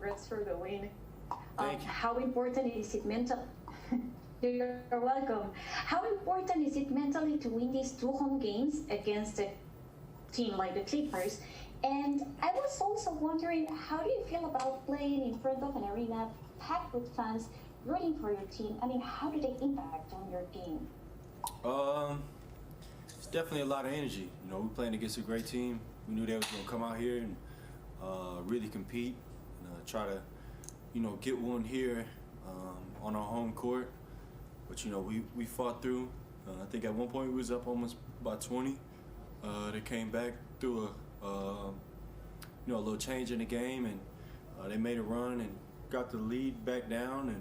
congrats for the win. Thank you. How important is it mental? You're welcome. How important is it mentally to win these 2 home games against a team like the Clippers? And I was also wondering, how do you feel about playing in front of an arena packed with fans rooting for your team? I mean, how do they impact on your game? It's definitely a lot of energy. You know, we're playing against a great team. We knew they was going to come out here and really compete and try to, you know, get one here on our home court. But, you know, we fought through. I think at one point we was up almost by 20. They came back through a little change in the game, and they made a run and got the lead back down.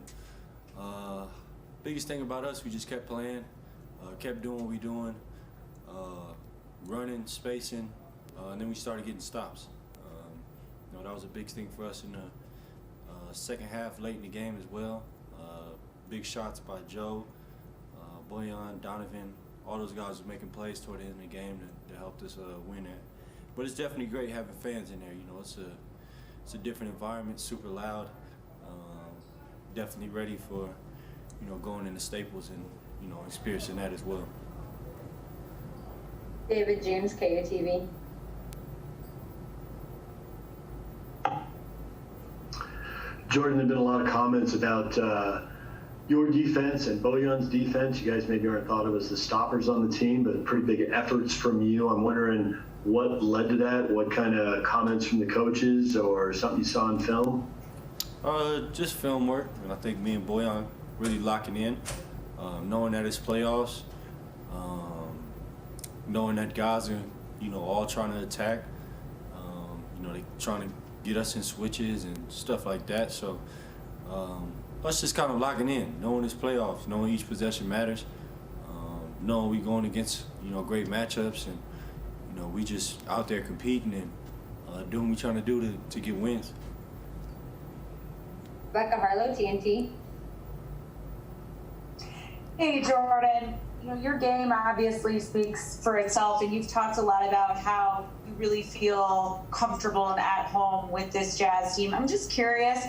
And biggest thing about us, we just kept playing, kept doing what we doing, running, spacing, and then we started getting stops. You know, that was a big thing for us in the second half, late in the game as well. Big shots by Joe, Boyan, Donovan. All those guys were making plays toward the end of the game that helped us win it. But it's definitely great having fans in there. You know, it's a different environment, super loud. Definitely ready for, you know, going into Staples and, you know, experiencing that as well. David James, KUTV. Jordan, there have been a lot of comments about your defense and Bojan's defense. You guys maybe aren't thought of as the stoppers on the team, but pretty big efforts from you. I'm wondering what led to that? What kind of comments from the coaches or something you saw in film? Just film work, and I think me and Boyan really locking in, knowing that it's playoffs, knowing that guys are, you know, all trying to attack. You know, they trying to get us in switches and stuff like that. So us just kind of locking in, knowing it's playoffs, knowing each possession matters, knowing we going against, you know, great matchups, and, you know, we just out there competing and doing what we're trying to do to get wins. Becca Harlow, TNT. Hey, Jordan. You know, your game obviously speaks for itself, and you've talked a lot about how you really feel comfortable and at home with this Jazz team. I'm just curious,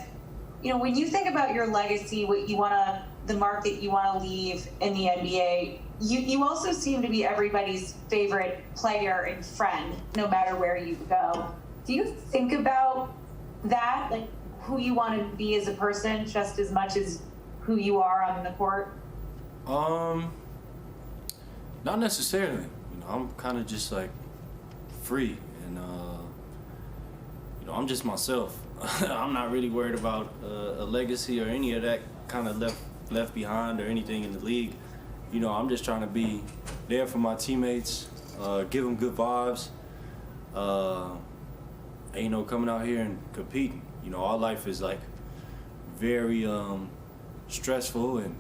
you know, when you think about your legacy, what you want to, the mark that you want to leave in the NBA, you also seem to be everybody's favorite player and friend, no matter where you go. Do you think about that, like who you want to be as a person, just as much as who you are on the court? Not necessarily. You know, I'm kind of just like free, and you know, I'm just myself. I'm not really worried about a legacy or any of that kind of left behind or anything in the league. You know, I'm just trying to be there for my teammates, give them good vibes, and, you know, coming out here and competing. You know, our life is like very stressful, and,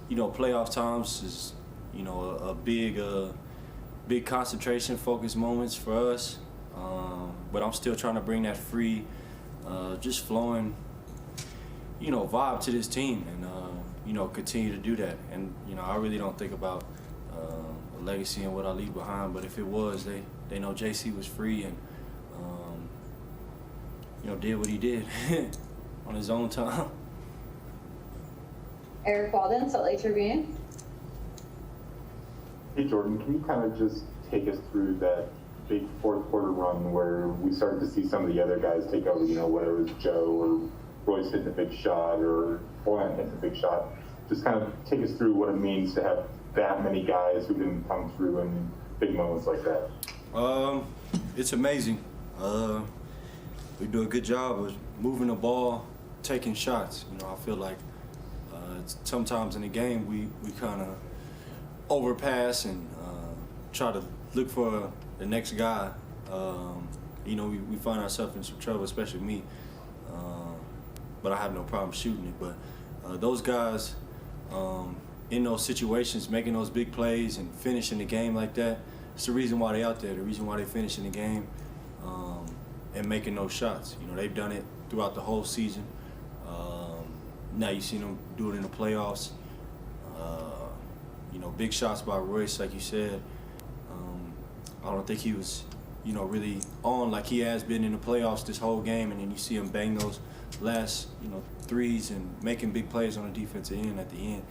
you know, playoff times is, you know, a big concentration, focus moments for us. But I'm still trying to bring that free, just flowing, you know, vibe to this team, and you know, continue to do that. And, you know, I really don't think about a legacy and what I leave behind. But if it was, they know JC was free and you know, did what he did on his own time. Eric Walden, Salt Lake Tribune. Hey Jordan, can you kind of just take us through that big fourth quarter run where we started to see some of the other guys take over, you know, whether it was Joe or Royce hitting a big shot or Boyan hitting a big shot. Just kind of take us through what it means to have that many guys who didn't come through in big moments like that. It's amazing. We do a good job of moving the ball, taking shots. You know, I feel like sometimes in the game we kind of overpass and try to look for the next guy. You know, we find ourselves in some trouble, especially me. But I have no problem shooting it. But those guys in those situations, making those big plays and finishing the game like that, it's the reason why they're out there, the reason why they're finishing the game and making those shots. You know, they've done it throughout the whole season. Now you've seen them do it in the playoffs. You know, big shots by Royce, like you said. I don't think he was really on like he has been in the playoffs this whole game, and then you see him bang those last, threes and making big plays on the defensive end at the end.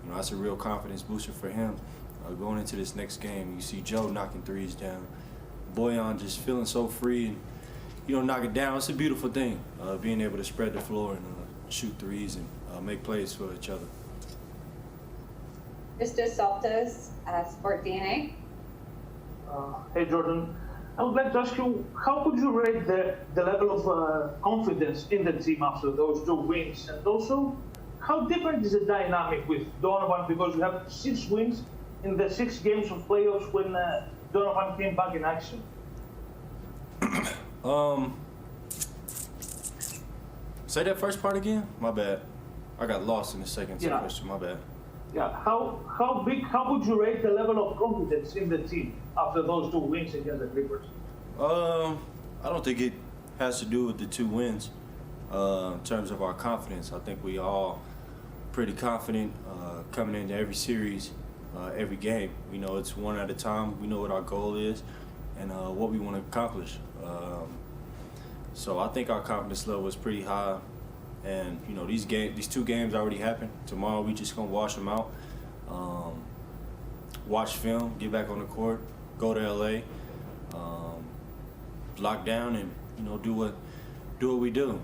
That's a real confidence booster for him going into this next game. You see Joe knocking threes down, Bojan just feeling so free and knock it down. It's a beautiful thing, being able to spread the floor and shoot threes and make plays for each other. Mr. Softos, Sport DNA. Hey Jordan, I would like to ask you, how would you rate the level of confidence in the team after those 2 wins? And also, how different is the dynamic with Donovan, because you have 6 wins in the 6 games of playoffs when Donovan came back in action? Say that first part again? My bad. I got lost in the second question. My bad. Yeah, how would you rate the level of confidence in the team after those 2 wins against the Clippers? I don't think it has to do with the 2 wins. In terms of our confidence, I think we all pretty confident coming into every series, every game. We know it's one at a time. We know what our goal is and what we want to accomplish. So I think our confidence level is pretty high. And these 2 games already happened. Tomorrow we just gonna wash them out, watch film, get back on the court, go to LA, lock down, and do what we do.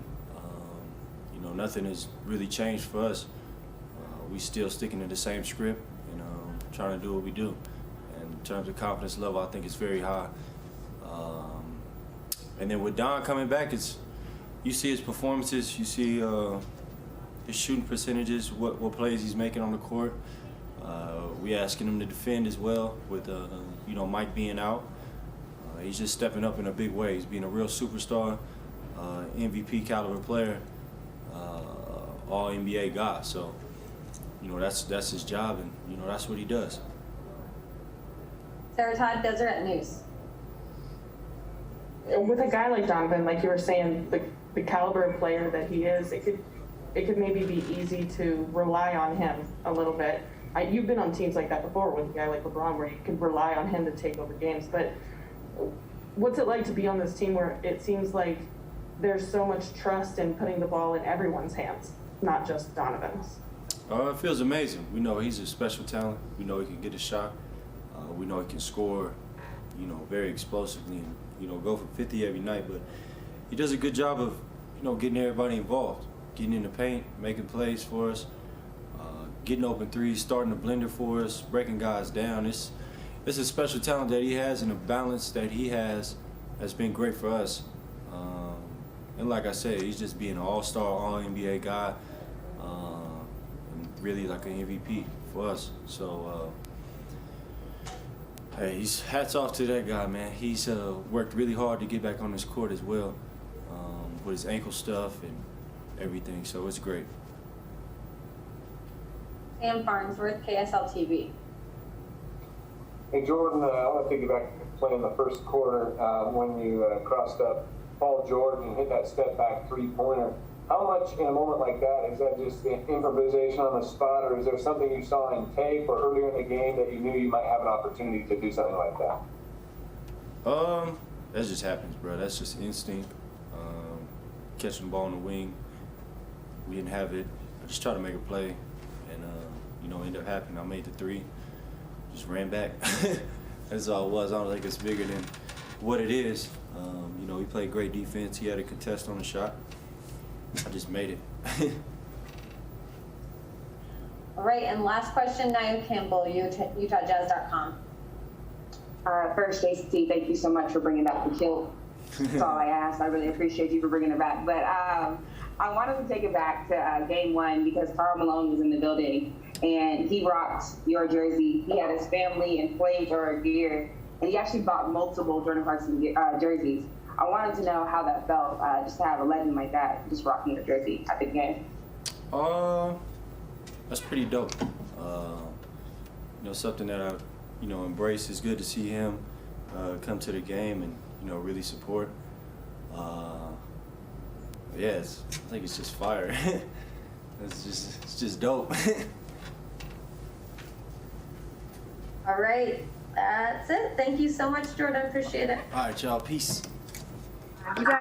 Nothing has really changed for us. We still sticking to the same script and trying to do what we do. And in terms of confidence level, I think it's very high. And then with Don coming back, you see his performances, you see his shooting percentages, what plays he's making on the court. We asking him to defend as well with Mike being out. He's just stepping up in a big way. He's being a real superstar, MVP caliber player, all NBA guy. So that's his job, and that's what he does. Sarah Todd, Deseret News. With a guy like Donovan, like you were saying, the caliber of player that he is, it could maybe be easy to rely on him a little bit. You've been on teams like that before with a guy like LeBron, where you could rely on him to take over games. But what's it like to be on this team where it seems like there's so much trust in putting the ball in everyone's hands, not just Donovan's? It feels amazing. We know he's a special talent. We know he can get a shot. We know he can score, very explosively and, go for 50 every night. But he does a good job of, getting everybody involved, getting in the paint, making plays for us, getting open threes, starting the blender for us, breaking guys down. It's a special talent that he has, and a balance that he has been great for us. And like I said, he's just being an all-star, all-NBA guy, and really like an MVP for us. So, hey, hats off to that guy, man. He's worked really hard to get back on this court as well, with his ankle stuff and everything. So it's great. Sam Farnsworth, KSL TV. Hey Jordan, I want to take you back to playing the first quarter when you crossed up Paul George and hit that step back 3-pointer. How much in a moment like that is that just improvisation on the spot, or is there something you saw in tape or earlier in the game that you knew you might have an opportunity to do something like that? That just happens, bro. That's just instinct. Catching the ball on the wing, we didn't have it. I just tried to make a play, and ended up happening. I made the 3, just ran back. That's all it was. I don't think it's bigger than what it is. He played great defense. He had a contest on the shot. I just made it. All right, and last question, Nia Campbell, UtahJazz.com. First, JC, thank you so much for bringing back the kill. That's all I asked. I really appreciate you for bringing it back. But I wanted to take it back to Game 1 because Karl Malone was in the building, and he rocked your jersey. He had his family and flamethrower gear, and he actually bought multiple Jordan Clarkson jerseys. I wanted to know how that felt, just to have a legend like that just rocking your jersey at the game. That's pretty dope. Something that I, embrace. It's good to see him come to the game and, really support. I think it's just fire. It's just dope. All right, That's it. Thank you so much, Jordan. Appreciate it. All right, y'all. Peace. You guys